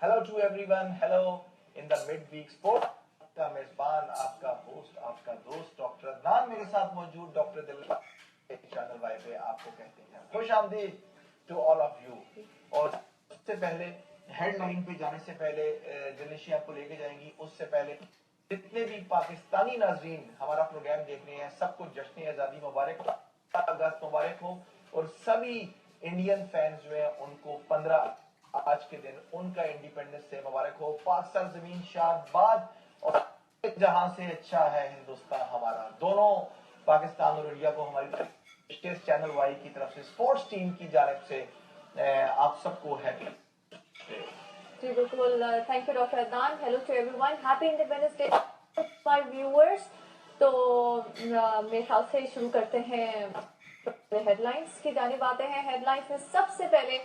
Hello to everyone, hello in the mid week sport का मेजबान, आपका होस्ट, आपका दोस्त डॉक्टर अदनान मेरे साथ मौजूद। डॉक्टर दिल चैनल वाई पे आपको कहते हैं खुश आमदीद टू ऑल ऑफ यू। और सबसे पहले हेडलाइन पे जाने से पहले दिनेशी आपको लेके जाएंगी, उससे पहले जितने भी पाकिस्तानी नाजरीन हमारा प्रोग्राम देख रहे हैं सबको जश्न आज़ादी मुबारक, अगस्त मुबारक हो। और सभी इंडियन फैंस जो है उनको 15 आज के दिन उनका इंडिपेंडेंस डे मुबारक हो। पाकिस्तान जमीन शाबाद और जहां से अच्छा है हिंदुस्तान हमारा। दोनों पाकिस्तान और इंडिया को हमारी चैनल वाई की तरफ से, स्पोर्ट्स टीम की जानिब से आप सबको हैप्पी जी बिल्कुल, thank you doctor Adnan. Hello to everyone, happy independence day my viewers. तो मेरे ख्याल से शुरू करते हैं, हेडलाइंस की जानिब आते हैं। हेडलाइंस में सबसे पहले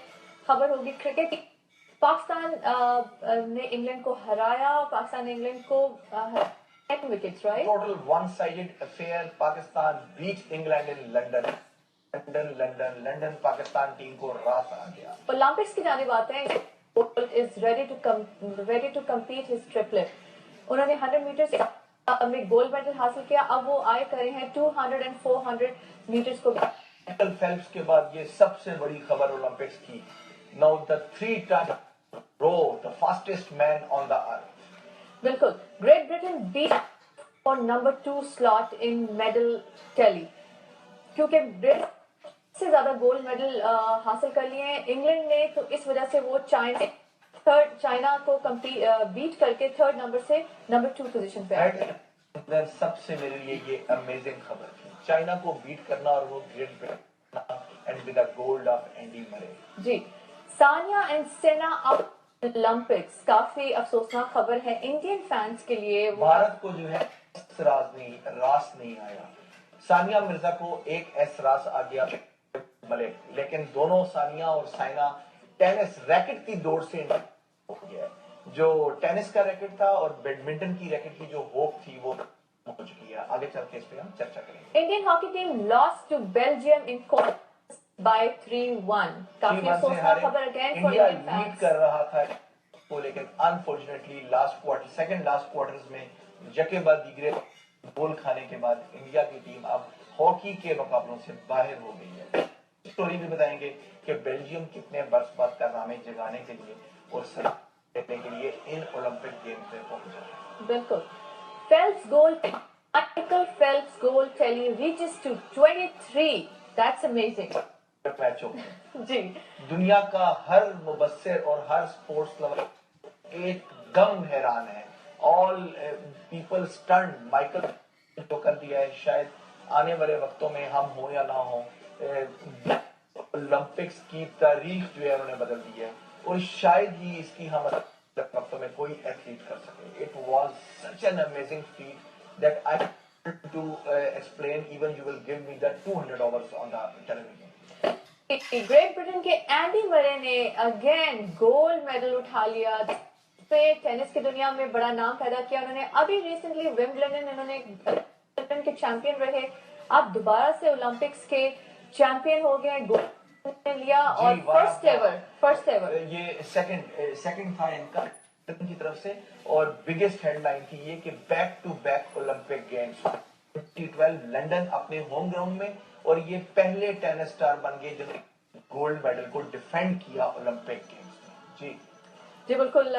खबर होगी क्रिकेट की। पाकिस्तान ने इंग्लैंड को हराया। पाकिस्तान ने इंग्लैंड को 10 wickets, right? Total one sided affair. Pakistan beat England in London. London Pakistan team को रास आ गया। ओलंपिक्स की जानिब आते हैं। is ready to compete his triplet. उन्होंने 100 मीटर में गोल्ड मेडल हासिल किया। अब वो आए करे हैं 200 and 400 मीटर्स को। माइकल फेल्प्स के बाद ये सबसे बड़ी खबर ओलंपिक्स की। Now the 3-time row the fastest man on the earth. बिल्कुल, Great Britain beat for number 2 slot in medal tally, क्योंकि ब्रिटेन से ज्यादा गोल्ड मेडल हासिल कर लिए हैं इंग्लैंड ने, तो इस वजह से वो चाइना को बीट करके 3rd नंबर से नंबर 2 पोजीशन पे आए। सबसे मेरे लिए ये अमेजिंग खबर थी, चाइना को बीट करना और वो great Britain and with the gold of Andy Murray. जी, सानिया एंड सेना अब ओलंपिक्स, काफी अफसोसनाक खबर है इंडियन फैंस के लिए। भारत को जो है रास नहीं आया। सानिया मिर्जा को एक एसरास आ गया मलिक, लेकिन दोनों सानिया और साइना टेनिस रैकेट की दौड़ से हो गया। जो टेनिस का रैकेट था और बैडमिंटन की रैकेट की जो होप थी वो हो चुकी है। आगे चल के इस पे हम चर्चा करेंगे। Indian hockey team lost to Belgium in by 3-1। काफी अफसोसनाक खबर again for India Indian lead कर रहा था तो, लेकिन अनफॉर्चुनेटली सेकंड लास्ट क्वार्टर्स में जकेबा दिगरे गोल खाने के बाद इंडिया की टीम अब हॉकी के मुकाबलों से बाहर हो गई है। स्टोरी भी बताएंगे कि बेल्जियम कितने वर्ष बाद कारनामे जगाने के लिए और सलाह देने के लिए इन ओलंपिक गेम्स में पहुंचा। बिल्कुल, Michael Phelps goal tally reaches to 23। That's amazing. मैचों जी, दुनिया का हर मुबस्सिर और हर स्पोर्ट्स लवर एकदम हैरान है। All people stunned. माइकल जो कर दिया है, शायद आने वाले वक्तों में हम हो या ना हो, ओलंपिक्स की तारीख जो है उन्होंने बदल दी है और शायद ही इसकी हम वक्तों में कोई एथलीट कर सके। It was such an amazing feat that I to explain. Even you will give me the 200 hours on the television. Great Britain के एंडी मरे ने अगेन गोल्ड मेडल उठा लिया, पे टेनिस की दुनिया में बड़ा नाम पैदा किया उन्होंने। अभी रिसेंटली विंबलडन उन्होंने के चैंपियन रहे, अब दोबारा से ओलंपिक्स के चैंपियन हो गए, गोल्ड लिया और फर्स्ट एवर ये सेकंड था इनका की तरफ से। और बिगेस्ट हेडलाइन थी ये कि back to back Olympic games 2012 London अपने होम ग्राउंड में, और ये पहले टेनिस स्टार बन गए जिन्होंने गोल्ड मेडल को डिफेंड किया ओलंपिक गेम्स में। जी बिल्कुल।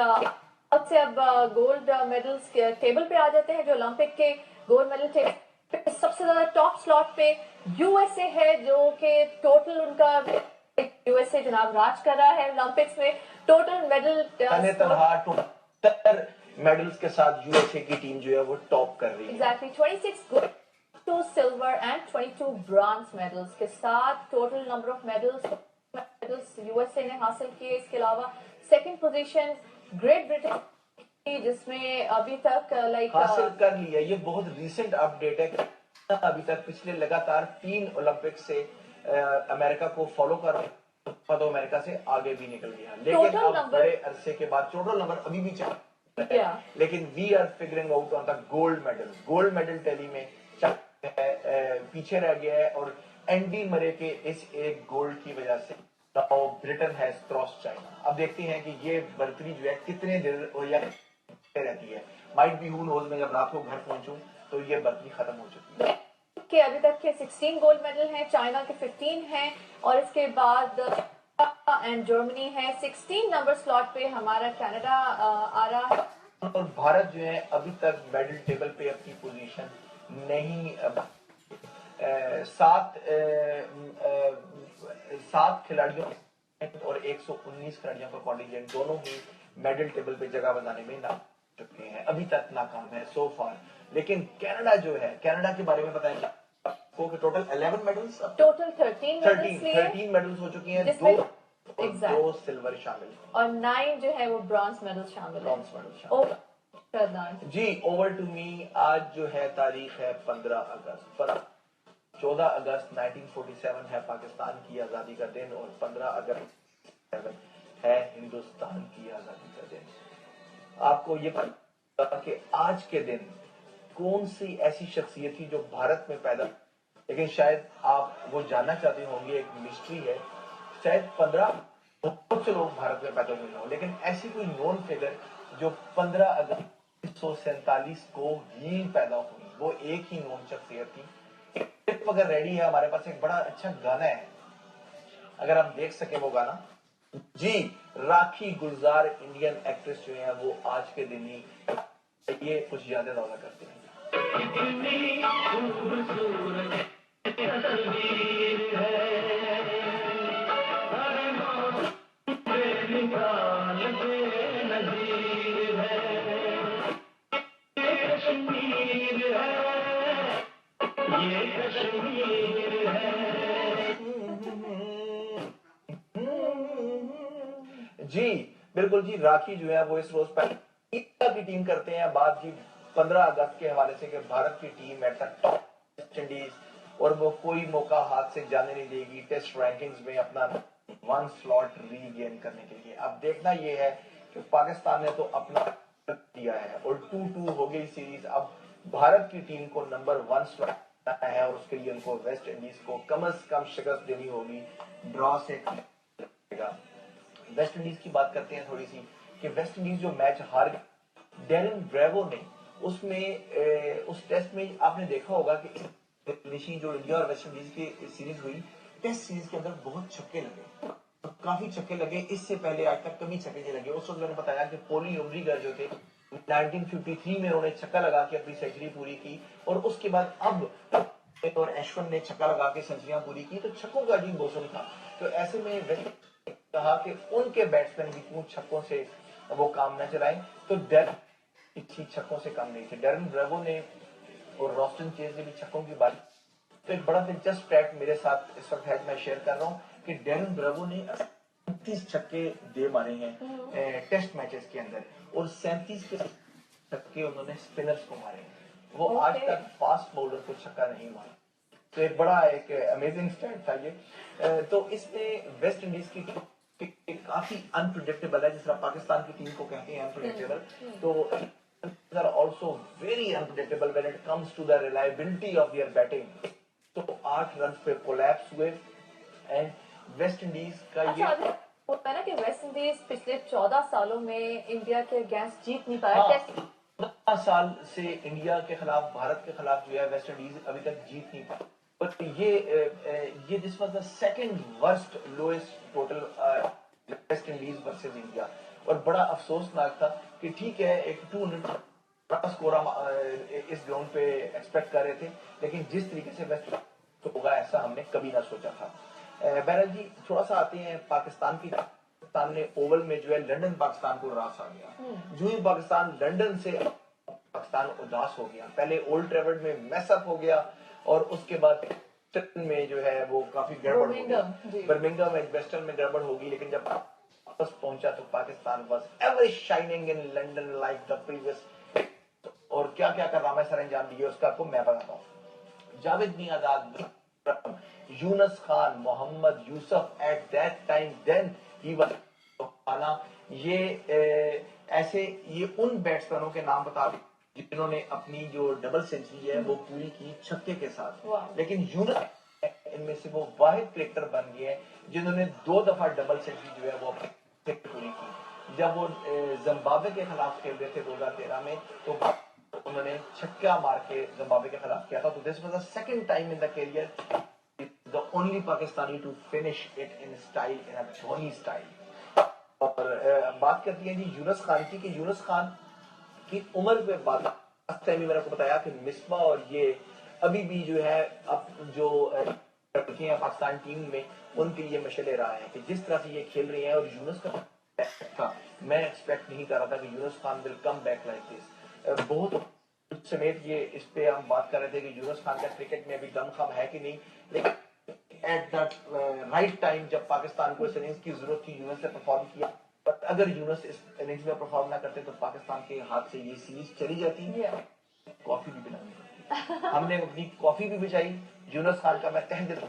से अब गोल्ड मेडल्स के टेबल पे आ जाते हैं। जो ओलंपिक के गोल्ड मेडल टेबल सबसे ज्यादा टॉप स्लॉट पे यूएसए है, जो कि टोटल उनका यूएसए जनाब राज कर रहा है ओलंपिक्स में। टोटल मेडल मेडल्स के साथ यूएसए की टीम जो है वो टॉप कर रही है। Exactly 26 gold, 2 silver and 22 bronze medals के साथ total number of medals USA ने हासिल किए। इसके अलावा सेकंड पोजीशन ग्रेट ब्रिटेन, जिसमें अभी तक हासिल कर लिया। ये बहुत रिसेंट अपडेट है कि अभी तक पिछले लगातार 3 ओलंपिक से अमेरिका को फॉलो कर रहे, तो अमेरिका से आगे भी निकल गया। लेकिन अब बड़े अरसे के बाद टोटल नंबर अभी भी चल रहा है, लेकिन we are figuring out on the gold medal tally में पीछे रह गया है। और एंडी मरे के इस एक गोल्ड की वजह से now Britain has cross China. अब देखते हैं कि ये बढ़तरी जो है कितने देर रहती है। माइट बी हू नोज, मैं जब रात को घर पहुंचूं तो ये बढ़तरी खत्म हो चुकी है। कि अभी तक के 16 गोल्ड मेडल हैं, चाइना के 15 हैं और इसके बाद एंड जर्मनी है। 16 नंबर स्लॉट पे हमारा कनाडा आ रहा है। और भारत जो है अभी तक मेडल टेबल पे अपनी पोजीशन नहीं सात खिलाड़ियों और 119 खिलाड़ियों का कॉन्टिजेंट दोनों ही मेडल टेबल पे जगह बनाने में ना चुके हैं, अभी तक नाकाम है सो फार। लेकिन कनाडा जो है, कनाडा के बारे में बताएंगे आपको कि टोटल 11 मेडल्स, टोटल 13 मेडल्स हो चुकी हैं, दो सिल्वर शामिल और 9 जो है वो ब्रॉन्ज मेडल शामिल है। जी ओवर टू मी। आज जो है तारीख है 15 अगस्त। 14 अगस्त 1947 है पाकिस्तान की आजादी का दिन और 15 अगस्त है हिंदुस्तान की आजादी का दिन। आपको ये पता कि आज के दिन कौन सी ऐसी शख्सियत थी जो भारत में पैदा, लेकिन शायद आप वो जानना चाहते होंगे, एक मिस्ट्री है। शायद 15 बहुत से लोग भारत में पैदा हुए हों, लेकिन ऐसी कोई नॉन फिगर जो 15 अगस्त 1947 को ही पैदा हुई, वो एक ही नॉन शख्सियत थी। अगर रेडी है, हमारे पास एक बड़ा अच्छा गाना है, अगर हम देख सके वो गाना। जी, राखी गुलजार इंडियन एक्ट्रेस जो है वो आज के दिन ही ये कुछ यादें ताज़ा करते हैं। जी बिल्कुल जी, राखी जो है वो इस रोज पहले की टीम करते हैं बात जी 15 अगस्त के हवाले से कि भारत की team at the top West Indies, और वो कोई मौका हाथ से जाने नहीं देगी टेस्ट रैंकिंग्स में अपना 1 स्लॉट रीगेन करने के लिए। अब देखना ये है कि पाकिस्तान ने तो अपना दिया है और 2-2 हो गई सीरीज। अब भारत की टीम को नंबर 1 स्लॉट है और उसके लिए उनको वेस्ट इंडीज को कम से कम शिकस्त देनी होगी, ड्रॉ से वेस्ट इंडीज की बात करते हैं थोड़ी सी कि वेस्ट इंडीज जो मैच हार गई, डेरिन ब्रेवो ने उसमें उस टेस्ट में आपने देखा होगा कि जो इंडिया और वेस्ट इंडीज की सीरीज हुई, टेस्ट सीरीज के अंदर बहुत छक्के लगे, काफी छक्के लगे। इससे पहले आज तक कभी छक्के नहीं लगे। उस वक्त मैंने बताया कि पोली उमरीगर जो थे 1953 में उन्होंने छक्का लगा के अपनी सेंचुरी पूरी की और उसके बाद अब और अश्विन ने छक्का लगा के सेंचुरियां पूरी की, तो छक्कों का अजीब मौसम था। तो ऐसे में वेस्ट कहा कि उनके बैट्समैन भी क्यों छक्कों से वो काम न चलाएं, तो डेरिन छक्कों से काम नहीं थे। डेरिन ब्रेवो ने और रॉस्टन चेज ने भी छक्कों की बात। तो एक बड़ा दिलचस्प फैक्ट मेरे साथ इस वक्त है, मैं शेयर कर रहा हूं कि डेरिन ब्रेवो ने 37 छक्के दे मारे हैं टेस्ट मैचेस के अंदर और 37 के छक्के उन्होंने स्पिनर्स को मारे हैं। वो आज तक फास्ट बॉलर को छक्का नहीं मारा। तो एक बड़ा एक अमेजिंग स्टैट था ये। तो इसमें वेस्ट इंडीज की काफी अनप्रिडिक्टेबल है, जिस तरह पाकिस्तान की टीम को कहते हैं अनप्रिडिक्टेबल, तो are also very unpredictable when it comes to the reliability of their batting. तो 8 रन पे कोलैप्स हुए एंड वेस्ट इंडीज का ये होता है ना कि वेस्ट इंडीज पिछले 14 सालों में इंडिया के अगेंस्ट जीत नहीं पाया। 14 साल से इंडिया के खिलाफ, भारत के खिलाफ जो है वेस्ट इंडीज अभी तक जीत नहीं पाया। But ये this was the second worst lowest total West Indies versus India, और बड़ा अफसोसनाक था कि ठीक है एक 200 स्कोर हम इस ग्राउंड पे एक्सपेक्ट कर रहे थे, लेकिन जिस तरीके से वेस्ट होगा ऐसा हमने कभी ना सोचा था। बहरहाल जी थोड़ा सा आते हैं पाकिस्तान की। पाकिस्तान ने ओवल में जो है लंदन पाकिस्तान को रास आ गया। जो ही पाकिस्तान लंदन से पाकिस्तान उदास हो गया, पहले ओल्ड ट्रेवल्ड में मैसअप हो गया और उसके बाद में जो है वो काफी गड़बड़ हो गया, बर्मिंघम वेस्टर्न में गड़बड़ होगी। लेकिन जब वापस पहुंचा तो Pakistan was ever shining in London like the previous. और क्या क्या कारनामे सर अंजाम दिए उसका आपको मैं बताता हूँ। Javed Miandad, Younis Khan, Mohammad Yousuf at that time then he was ये उन बैट्समैनों के नाम बता जिन्होंने अपनी जो डबल सेंचुरी है वो पूरी की छक्के के साथ। लेकिन यूनुस इनमें से वो वाहिद क्रिकेटर बन गए हैं जिन्होंने 2 दफा डबल सेंचुरी जो है वो अपनी पूरी की। जब वो जिम्बाब्वे के खिलाफ खेल रहे थे 2013 में, तो उन्होंने छक्का मार के जिम्बाब्वे के खिलाफ किया था। तो this was the second time in the career, the only Pakistani to finish it in style, in a Dhoni style. और बात करती है जी यूनुस खान की, कि यूनुस खान की उम्र पे बात टाइम मैंने आपको बताया कि मिसबा और ये अभी भी जो है अब जो लड़के हैं पाकिस्तान टीम में, उनके लिए मशले रहा है कि जिस तरह से ये खेल रही हैं। और यूनुस का मैं एक्सपेक्ट नहीं कर रहा था कि Yunus Khan will come back like this. बहुत समेत ये इस पे हम बात कर रहे थे कि यूनुस खान का क्रिकेट में अभी दम खम है कि नहीं, लेकिन एट दैट राइट टाइम जब पाकिस्तान को इस इनिंग्स की जरूरत थी, यूनुस ने परफॉर्म किया। बट अगर यूनुस इस इनिंग्स में परफॉर्म ना करते तो पाकिस्तान के हाथ से ये सीरीज चली जाती। कॉफी भी पिलानी पड़ती। हमने अपनी कॉफी भी बचाई। यूनुस खान का मैं तहे दिल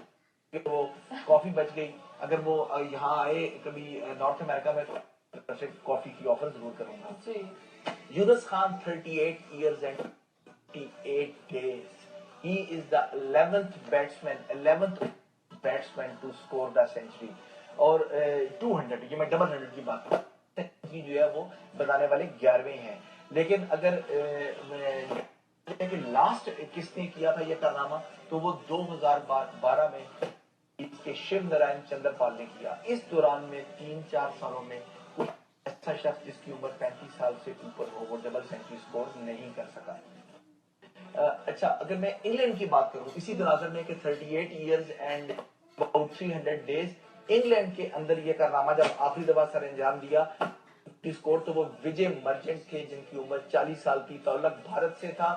कि वो कॉफी बच गई। अगर वो यहाँ आए कभी नॉर्थ अमेरिका में, तो कॉफी की ऑफर जरूर करूंगा। Yunus Khan 38 years and 58 days. He is the 11th batsman to score the century. और 200, ये मैं डबल 100 की बात कर रहा हूँ, जो है वो बताने वाले 11वें हैं। लेकिन अगर कि लास्ट किसने किया था ये कारनामा, तो वो 2012 में इसके शिव नारायण चंद्रपाल ने किया। इस दौरान में 3-4 सालों में कोई ऐसा शख्स जिसकी उम्र 35 साल से ऊपर हो वो डबल सेंचुरी स्कोर नहीं कर सका। अच्छा, अगर मैं इंग्लैंड की बात करूं इसी तनाजुर में कि 38 years and about 300 days, England के अंदर ये कारनामा जब आखिरी दफा सर अंजाम दिया स्कोर, तो वो विजय मर्चेंट थे जिनकी उम्र 40 साल की ताल्लुक भारत से था।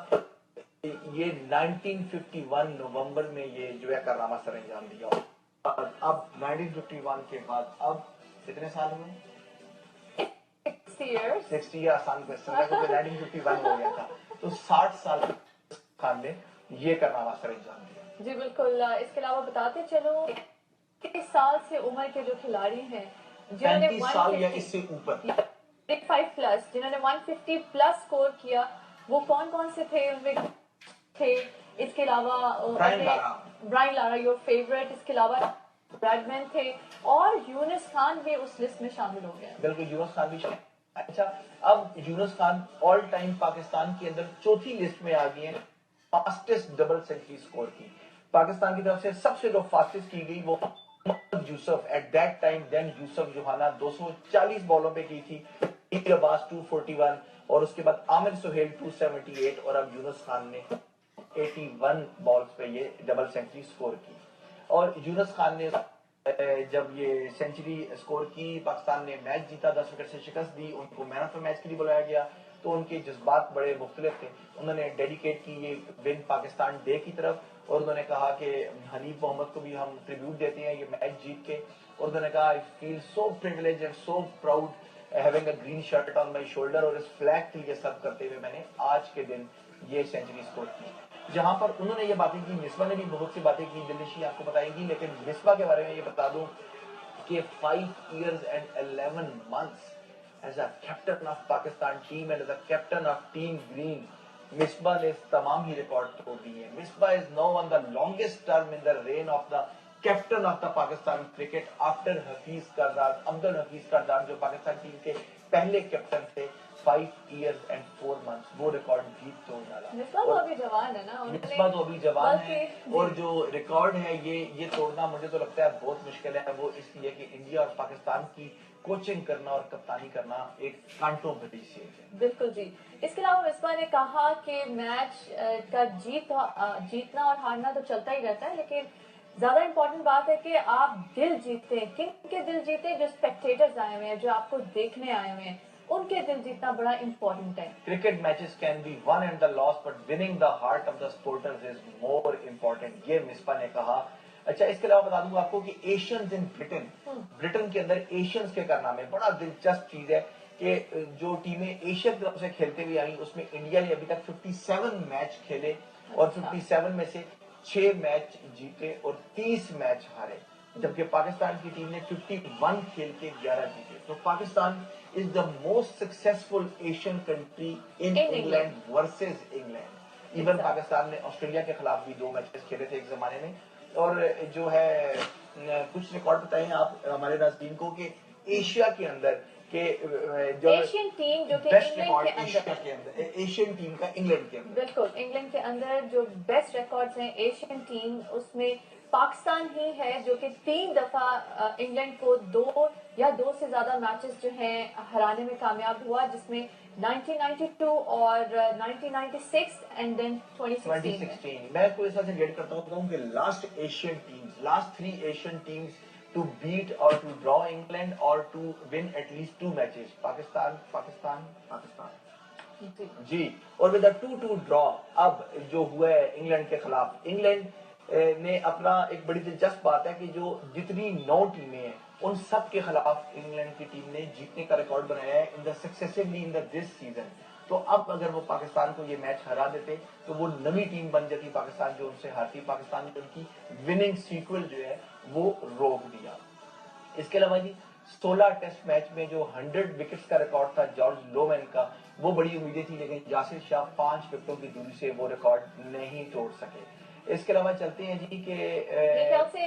ये 1951 नवंबर में ये जो है कारनामा सर अंजाम दिया। अब 1951 के बाद अब कितने साल हुए? 60 years। आसान क्वेश्चन था क्योंकि 1951 हो गया था, तो 60 साल खान ने ये कारनामा सर अंजाम दिया। जी बिल्कुल। इसके अलावा बताते चलो 30 साल से उम्र के जो खिलाड़ी हैं जिन्होंने 35 साल या इससे ऊपर 35 प्लस जिन्होंने 150 प्लस स्कोर किया, वो कौन कौन से थे? उनमें थे इसके अलावा ब्रायन लारा योर फेवरेट, इसके अलावा ब्रैडमैन थे और यूनुस खान भी उस लिस्ट में शामिल हो गया। बिल्कुल, यूनुस खान भी। अच्छा, अब यूनुस खान ऑल टाइम पाकिस्तान के अंदर चौथी लिस्ट में आ गए हैं फास्टेस्ट डबल सेंचुरी स्कोर की। पाकिस्तान की तरफ से सबसे जो फास्टेस्ट की गई वो Yousuf, at that time then Yousuf Youhana 240 बॉलों पे की थी, अब्बास 241 और उसके बाद आमिर सुहेल 278 और अब यूनुस खान ने 81 बॉल्स पे ये डबल सेंचुरी स्कोर की। और यूनुस खान ने जब ये सेंचुरी स्कोर की, पाकिस्तान ने मैच जीता, 10 विकेट से शिकस्त दी, उनको मैन ऑफ द मैच के लिए बुलाया गया, तो उनके जज्बात बड़े मुख्तलिफ थे। उन्होंने डेडिकेट की ये विन पाकिस्तान डे की तरफ और उन्होंने कहा कि हनीफ मोहम्मद को भी हम ट्रिब्यूट देते हैं ये मैच जीत के। और उन्होंने कहा I feel so privilege and so proud having a green shirt on my shoulder, और इस फ्लैग के लिए सब करते हुए मैंने आज के दिन ये सेंचुरी स्कोर की। जहां पर उन्होंने ये बातें की, मिसबा ने भी बहुत सी बातें की, दिलनशी आपको बताएंगी, लेकिन मिसबा के बारे में ये बता दूं कि 5 years and 11 months as a captain of Pakistan team and as a captain of Team Green, Misbah ने तमाम ही रिकॉर्ड तोड़ दिए। Misbah is now on the longest term in the reign of the captain of the Pakistan cricket after Hafeez Kardar, Abdul Hafeez Kardar जो Pakistan team के पहले captain थे। 5 years and 4 months वो record जीत तो डाला। मिसबा तो अभी जवान है ना, मिसबा तो अभी जवान है और जो रिकॉर्ड है ये तोड़ना मुझे तो लगता है बहुत मुश्किल है। वो इसलिए कि इंडिया और पाकिस्तान की कोचिंग करना और कप्तानी करना एक कांटों भरी चीज है। बिल्कुल जी। इसके अलावा मिसबा ने कहा कि मैच का जीतना और हारना तो चलता ही रहता है, लेकिन ज्यादा इम्पोर्टेंट बात है कि आप दिल जीतते हैं। किन के दिल जीते? जो स्पेक्टेटर्स आए हुए हैं, जो आपको देखने आए हुए हैं, उनके दिल जीतना बड़ा इम्पोर्टेंट है। Cricket matches can be one and the loss but winning the heart of the supporters is more important, ये मिसबा ने कहा। अच्छा, इसके अलावा बता दूंगा आपको कि एशियंस इन ब्रिटेन के अंदर एशियंस के कारनामे बड़ा दिलचस्प चीज है कि जो टीमें एशिया की तरफ से खेलते हुए आई उसमें इंडिया ने अभी तक 57 मैच खेले और 57 में से 6 मैच जीते और 30 मैच हारे, जबकि पाकिस्तान की टीम ने 51 खेल के 11 जीते। तो Pakistan is the most successful Asian country in England versus England. Even Pakistan ने ऑस्ट्रेलिया के खिलाफ भी 2 मैचेस खेले थे एक जमाने में, और जो है कुछ रिकॉर्ड बताएं आप हमारे नाज़रीन को कि एशिया के अंदर के जो एशियन टीम जो कि बेस्ट इंग्लैंड रिकॉर्ड के एशिया अंदर, के अंदर, एशियन टीम का इंग्लैंड के अंदर। बिल्कुल इंग्लैंड के अंदर जो बेस्ट रिकॉर्ड्स हैं एशियन टीम, उसमें पाकिस्तान ही है जो कि 3 दफा इंग्लैंड को 2 से ज्यादा मैचेस जो हैं हराने में कामयाब हुआ, जिसमें 1992 और 1996 एंड देन 2016 में। 2016 मैं कोई ऐसा गेट करता हूँ कि last 3 Asian teams to beat और टू ड्रॉ इंग्लैंड और to win at least 2 matches, Pakistan ji. और विद 2-2 ड्रॉ अब जो हुआ है इंग्लैंड के खिलाफ, इंग्लैंड ने अपना एक बड़ी दिलचस्प बात है कि जो जितनी 9 टीमें हैं उन सब के खिलाफ इंग्लैंड की टीम ने जीतने का रिकॉर्ड बनाया है in the successively in the this season. तो अब अगर वो पाकिस्तान को ये मैच हरा देते तो वो नवी टीम बन जाती पाकिस्तान जो उनसे हारती, पाकिस्तान ने उनकी विनिंग सीक्वल जो है वो रोक दिया। इसके अलावा जी 16 टेस्ट मैच में जो 100 विकेट्स का रिकॉर्ड था जॉर्ज लोवेन का, वो बड़ी उम्मीदें थी, लेकिन यासिर शाह 5 विकेटों की दूरी से वो रिकॉर्ड नहीं तोड़ सके। इसके अलावा चलते हैं जी के मेरे ख्याल से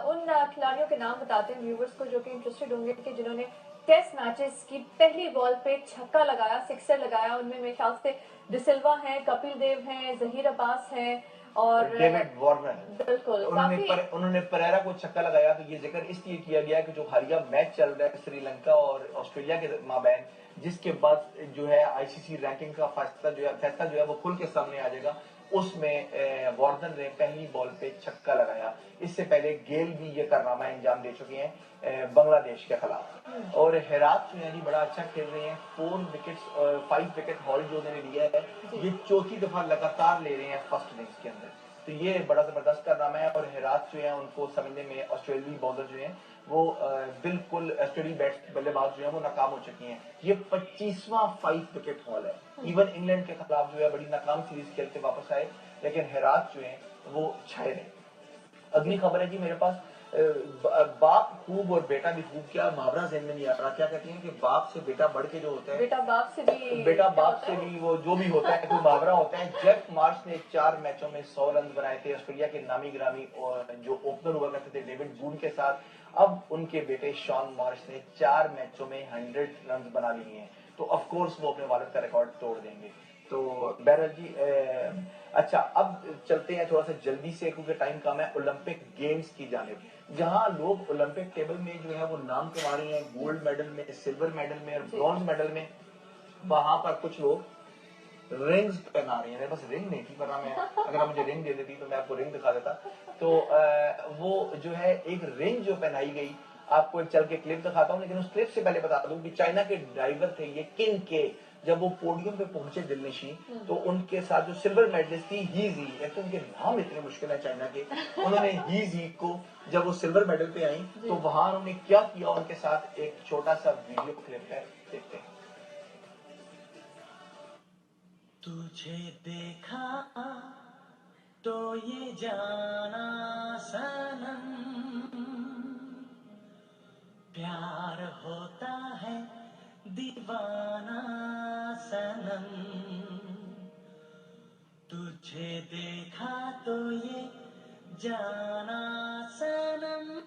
उन खिलाड़ियों के नाम बताते हैं व्यूवर्स को जो कि इंटरेस्टेड होंगे कि जिन्होंने टेस्ट मैचेस की पहली बॉल पे छक्का लगाया, सिक्सर लगाया। उनमें मेरे ख्याल से डिसिल्वा हैं, कपिल देव हैं, जहीर अब्बास हैं और डेविड वार्नर। बिल्कुल उन्होंने परेरा को छक्का लगाया। तो ये जिक्र इसलिए किया गया कि जो हालिया मैच चल रहा है श्रीलंका और ऑस्ट्रेलिया के माबैन, जिसके बाद जो है आईसीसी रैंकिंग का फैसला जो है वो खुल के सामने आ जाएगा, उसमें वार्नर ने पहली बॉल पे छक्का लगाया। इससे पहले गेल भी ये कारनामा अंजाम दे चुके हैं बांग्लादेश के खिलाफ। और हेरात जो है बड़ा अच्छा खेल रहे हैं, 5 विकेट हॉल जो उन्होंने लिया है, ये चौथी दफा लगातार ले रहे हैं फर्स्ट इनिंग्स के अंदर। तो ये बड़ा जबरदस्त कारनामा है। और हेरात जो है उनको समझने में ऑस्ट्रेलियाई बॉलर जो हैं वो बिल्कुल ऑस्ट्रेलियाई बल्लेबाज जो है वो नाकाम हो चुकी हैं। ये 25वां 5 विकेट हॉल है। इवन इंग्लैंड के खिलाफ जो है बड़ी नाकाम सीरीज खेलते वापस आए, लेकिन हेरात जो है वो छाए रहे। अगली खबर है जी मेरे पास, बाप खूब और बेटा भी खूब, क्या मुहावरा ज़हन में नहीं आ रहा, क्या कहते हैं कि बाप से बेटा बढ़ के जो होता है, बेटा बाप से भी वो जो भी होता है, कोई मुहावरा होता है। जेफ मार्श ने 4 मैचों में 100 रन बनाए थे ऑस्ट्रेलिया के नामी ग्रामी और जो ओपनर हुआ करते थे डेविड बून के साथ। अब उनके बेटे शॉन मार्श ने 4 मैचों में 100 रन बना लिए हैं, तो ऑफ कोर्स वो अपने वालिद का रिकॉर्ड तोड़ देंगे। तो बहरहाल जी अच्छा, अब चलते हैं थोड़ा सा जल्दी से क्योंकि टाइम कम है ओलंपिक गेम्स की जानिब, जहां लोग ओलंपिक टेबल में जो है वो नाम कमा रहे हैं, गोल्ड मेडल में, सिल्वर मेडल में और ब्रॉन्ज मेडल में। वहां पर कुछ लोग रिंग्स पहना रहे हैं। मेरे पास रिंग नहीं थी, वरना मैं अगर आप मुझे रिंग दे देती तो मैं आपको रिंग दिखा देता। तो वो जो है एक रिंग जो पहनाई गई, आपको एक चल के क्लिप दिखाता हूँ, लेकिन उस क्लिप से पहले बता दूं कि चाइना के ड्राइवर थे ये किंग के, जब वो पोडियम पे पहुंचे दिलनशी, तो उनके साथ जो सिल्वर मेडलिस्ट थी ही जी, एक तो उनके नाम इतने मुश्किल है चाइना के, उन्होंने ही जी को जब वो सिल्वर मेडल पे आई तो वहां उन्होंने क्या किया उनके साथ, एक छोटा सा वीडियो क्लिप है, देखते हैं। तुझे देखा तो ये जाना सनम, प्यार होता है दीवाना सनम, तुझे देखा तो ये जाना सनम।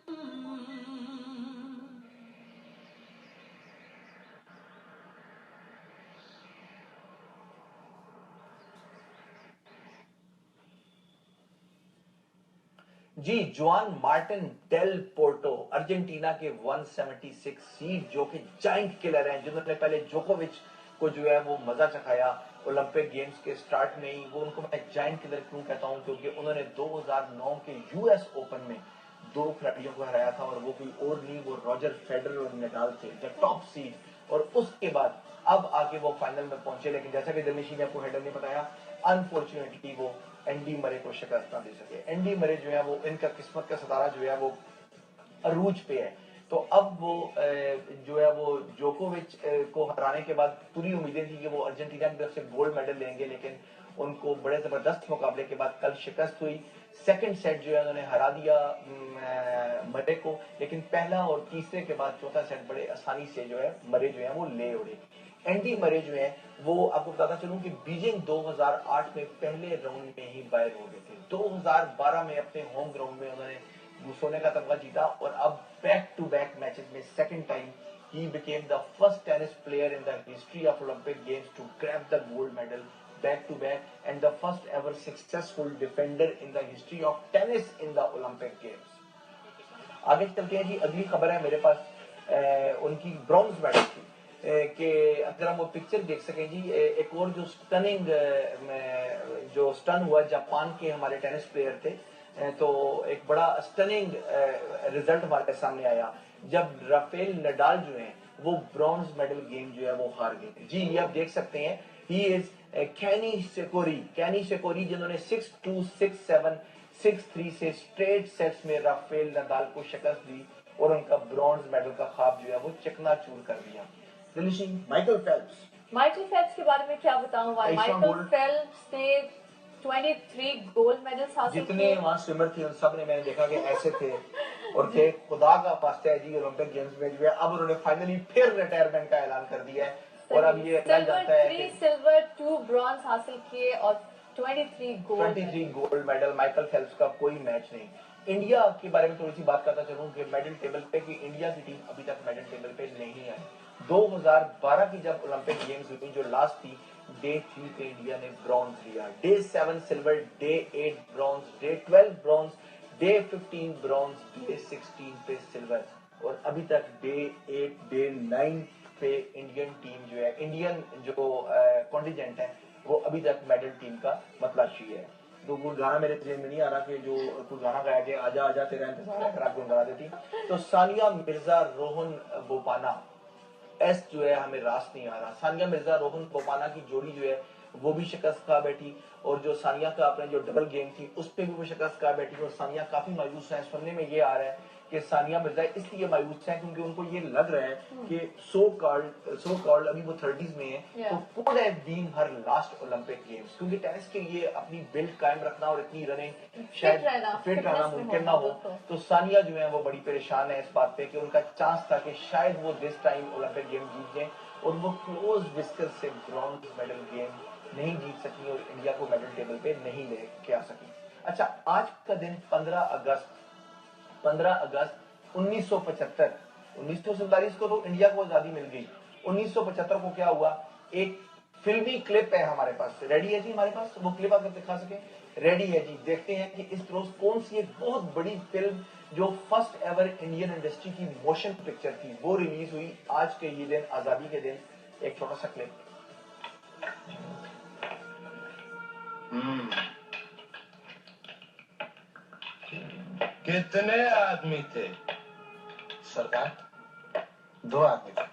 जी, जुआन मार्टिन डेल पोर्टो अर्जेंटीना के 176 सीड जो कि जाइंट किलर हैं, जिन्होंने पहले जोकोविच को जो है वो मजा चखाया ओलंपिक गेम्स के स्टार्ट में ही। वो उनको मैं जाइंट किलर क्यों कहता हूं, क्योंकि उन्होंने 2009 के यूएस ओपन में 2 खिलाड़ियों को हराया था, और वो कोई और नहीं, वो रॉजर फेडरर और नडाल थे, द टॉप सीड। और उसके बाद अब आके वो फाइनल में पहुंचे, लेकिन जैसा कि दिलनशी ने आपको हेडर ने बताया, अनफॉर्चुनेटली वो एंडी मरे को शिकस्त ना दे सके। एंडी मरे जो है वो, इनका किस्मत का सितारा जो है वो अरूज पे है। तो अब वो जो है वो जोकोविच को हराने के बाद पूरी उम्मीदें थी कि वो अर्जेंटीना की तरफ से गोल्ड मेडल लेंगे, लेकिन उनको बड़े जबरदस्त मुकाबले के बाद कल शिकस्त हुई। सेकंड सेट जो है उन्होंने हरा दिया मरे को, लेकिन पहला और तीसरे के बाद चौथा सेट बड़े आसानी से जो है मरे जो है वो ले उड़े। एंडी मरे जो है वो आपको बताता चलूं कि बीजिंग 2008 में पहले राउंड में ही बाहर हो गए थे। 2012 में अपने होम ग्राउंड में उन्होंने सोने का तमगा जीता और अब बैक टू बैक मैचेस में second time he became the first tennis player in the history of Olympic Games to grab the gold medal back to back and the first ever successful defender in the history of tennis in the Olympic Games. आगे चलते हैं जी, अगली खबर है मेरे पास उनकी bronze medal की कि अगर हम वो पिक्चर देख सकें जी, एक और जो स्टनिंग जो स्टन हुआ जापान के हमारे टेनिस प्लेयर थे, तो एक बड़ा स्टनिंग रिजल्ट हमारे सामने आया जब राफेल नडाल जो है वो ब्रॉन्ज मेडल गेम जो है वो हार गए। जी ये आप देख सकते हैं, ही इज कैनी शेकोरी जिन्होंने 6-2, 6-7, 6-3 से स्ट्रेट सेट्स में राफेल नडाल को शिकस्त दी और उनका ब्रॉन्ज मेडल का ख्वाब जो है वो चकनाचूर कर दिया। माइकल फेल्प्स के बारे में क्या बताऊं, माइकल फेल्प्स ने 23 गोल्ड मेडल्स हासिल किए। जितने वहाँ स्विमर थे उन सब ने मैंने देखा कि ऐसे थे और थे खुदा का वास्ता है जी ओलंपिक गेम्स में जो है अब उन्होंने फाइनली फिर रिटायरमेंट का ऐलान कर दिया है और अब ये ऐलान जाता है 3 सिल्वर 2 ब्रॉन्ज हासिल किए और 23 गोल्ड मेडल। माइकल फेल्प्स का कोई मैच नहीं। इंडिया के बारे में थोड़ी सी बात करता चलूं कि मेडल टेबल पे कि इंडिया की टीम अभी तक मेडल टेबल पे नहीं आई। 2012 की जब ओलंपिक गेम्स हुई जो लास्ट थी, डे 3 पे इंडिया ने ब्रॉन्ज लिया, day 7 silver, day 8 bronze, day 12 bronze, day 15 bronze, day 16 पे सिल्वर और अभी तक डे 8 डे 9 पे इंडियन टीम जो है, इंडियन जो कॉन्टिजेंट है वो अभी तक मेडल टीम का मतलाशी है। तो वो गाना मेरे जेब में नहीं आ रहा कि जो कुछ गाना गाया कि आजा आजा तेरा इंतजार है, अगर आप गुनगुना देती तो सानिया मिर्जा रोहन बोपाना एस जो है हमें रास नहीं आ रहा। सानिया मिर्जा रोहन बोपाना की जोड़ी जो है वो भी शिकस्त खा बैठी और जो सानिया का अपने जो डबल गेम थी उस पर भी वो शिकस्त खा बैठी और सानिया काफी मायूस है। सुनने में ये आ रहा है कि सानिया मिर्जा इसलिए मायूस है क्योंकि उनको ये लग रहा है कि सो कॉल्ड अभी वो 30s में है तो could have been her last Olympic games, क्योंकि टेनिस के लिए अपनी बिल्ड कायम रखना और इतनी रनिंग शायद फिट रहना मुमकिन ना हो। तो सानिया जो है वो बड़ी परेशान है इस बात पे कि उनका चांस था कि शायद वो दिस टाइम ओलंपिक गेम जीत जाए और वो क्लोज विस्कर से ब्रॉन्ज मेडल गेम नहीं जीत सकी और इंडिया को मेडल टेबल पे नहीं लेके आ सकी। अच्छा, आज का दिन 15 अगस्त 1975, 1947 को तो इंडिया को आजादी मिल गई। 1975 को क्या हुआ, एक फिल्मी क्लिप है हमारे पास, रेडी है जी हमारे पास, वो क्लिप अगर दिखा सके, रेडी है जी। देखते हैं कि इस रोज कौन सी एक बहुत बड़ी फिल्म जो फर्स्ट एवर इंडियन इंडस्ट्री की मोशन पिक्चर थी वो रिलीज हुई आज के ये दिन, आजादी के दिन। एक छोटा सा क्लिप। कितने आदमी थे सरकार? 2 आदमी थे।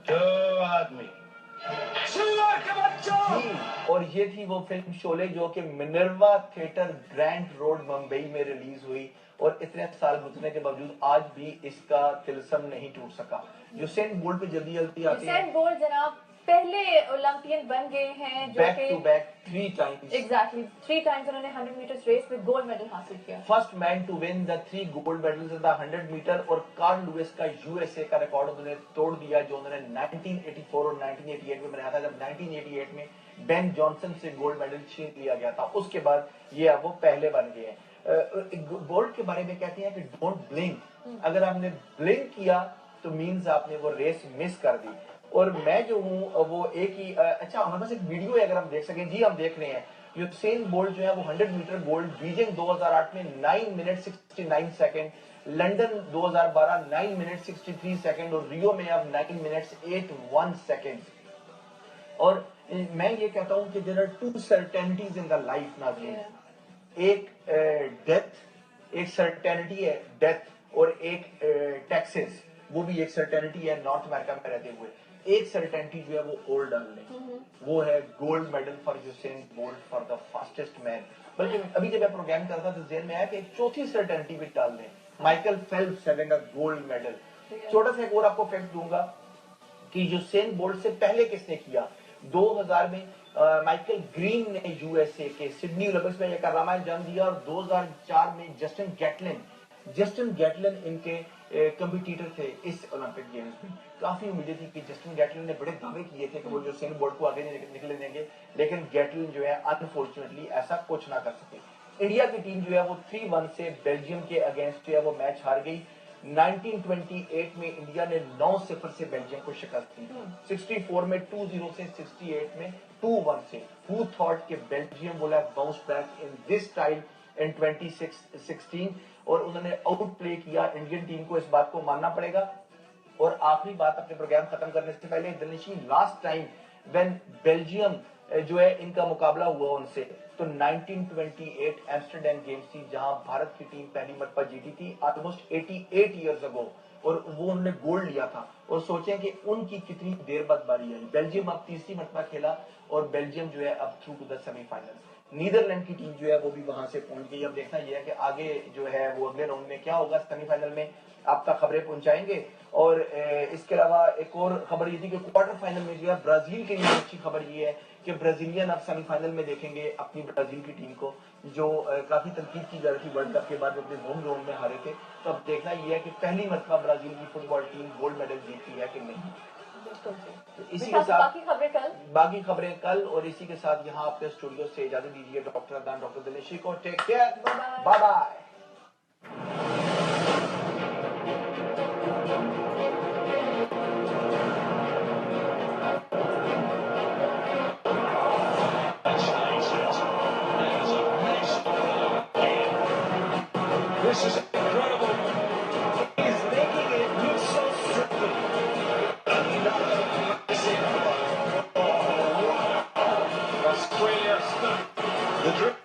दो आदमी। और ये थी वो फिल्म शोले जो कि Minerva theatre grand road Mumbai में रिलीज हुई और इतने साल गुजरने के बावजूद आज भी इसका तिलस्म नहीं टूट सका। यूसेन बोल्ट पे जल्दी जल्दी आती है। यूसेन बोल्ट जनाब पहले ओलंपियन बन गए हैं जो back to back 3 times. Exactly 3 times उन्होंने 100 मीटर रेस में गोल्ड मेडल हासिल किया। First man to win the 3 gold medals in the 100 metre और कार्ल लुइस का यूएसए का रिकॉर्ड उन्होंने तोड़ दिया जो उन्होंने 1984 और 1988 में बनाया था, जब 1988 में बेन जॉनसन से गोल्ड मेडल छीन लिया गया था। उसके बाद ये अब वो पहले बन गए हैं। बोल्ट के बारे में कहते हैं कि डोंट ब्लिंक, अगर आपने ब्लिंक किया तो मींस आपने वो रेस मिस कर दी। और मैं जो हूँ वो एक ही अच्छा हमारे पास एक वीडियो है, अगर हम देख सकें जी, हम देख रहे हैं यूसेन बोल्ट जो है वो 100 मीटर गोल्ड बीजिंग 2008 में 9 minute 69 second, London 2012 9 minute 63 second और रियो में अब 9 मिनट्स 81 सेकंड। और मैं ये कहता हूं कि there are 2 certainties in the life नाज़रीन, एक डेथ, एक सर्टेनिटी है डेथ और एक टैक्सेस, वो भी एक सर्टेनिटी है नॉर्थ अमेरिका में रहते हुए। एक सर्टेनिटी जो है वो ओल्ड डाल लें, वो है gold medal for Usain bolt for the fastest man. बल्कि अभी जब मैं प्रोग्राम करता था तो जेहन में आया कि एक चौथी सर्टेनिटी भी डाल दें, Michael Phelps having a gold medal. छोटा सा एक और आपको फैक्ट दूंगा कि यूसेन बोल्ट से पहले किसने किया। 2000 में माइकल ग्रीन ने यूएसए के सिडनी ओलंपिक्स में एक रामायण जन्म दिया और 2004 में जस्टिन गैटलिन इनके कंपटीटर थे इस ओलंपिक गेम्स में। काफी उम्मीदें थी कि जस्टिन गैटलिन ने बड़े दावे किए थे कि वो यूसेन बोल्ट को आगे निकलने देंगे, लेकिन गैटलिन जो है अनफॉर्चुनेटली ऐसा कुछ ना कर सके। इंडिया की टीम जो है वो 3-1 से बेल्जियम के अगेंस्ट जो है वो मैच हार गई। 1928 में इंडिया ने 9-0 से बेल्जियम को शिकस्त दी, 64 में 2-0 से, 68 में 2-1 से। Who thought कि Belgium will have bounced back in this style in 2016, और उन्होंने आउट प्ले किया इंडियन टीम को, इस बात को मानना पड़ेगा। और आखिरी बात अपने प्रोग्राम खत्म करने से पहले, दिनेशी, लास्ट टाइम व्हेन बेल्जियम जो है इनका मुकाबला हुआ उनसे, तो 1928 एम्स्टरडैम गेम्स थी जहां भारत की टीम पहली मरतबा जीती थी, ऑलमोस्ट 88 इयर्स अगो, और वो उन्होंने गोल्ड लिया था। और सोचें कि उनकी कितनी देर बाद बारी आई। बेल्जियम अब तीसरी मरतबा खेला और बेल्जियम जो है अब through to the semifinal. Netherland की टीम जो है वो भी वहां से पहुंच गई। अब देखना यह है कि आगे जो है वो अगले राउंड में क्या होगा, सेमीफाइनल में आप तक खबरें पहुंचाएंगे। और इसके अलावा एक और खबर ये थी कि क्वार्टर फाइनल में जो है ब्राजील के लिए अच्छी खबर ये है कि ब्राजीलियन अब सेमीफाइनल में देखेंगे अपनी ब्राजील की टीम को, जो काफी तनकीद की जा रही थी वर्ल्ड कप के बाद, अपने होम ग्राउंड में हारे थे। तो अब देखना ये है कि पहली मरतबा ब्राजील की फुटबॉल टीम गोल्ड मेडल जीतती है कि नहीं। तो इसी के साथ बाकी खबरें कल, और इसी के साथ यहाँ आपके स्टूडियो से इजाजत दीजिए डॉक्टर अदनान, डॉक्टर दिनेशी को। Take care, bye bye. This is incredible. He's making it look so simple. Australia, the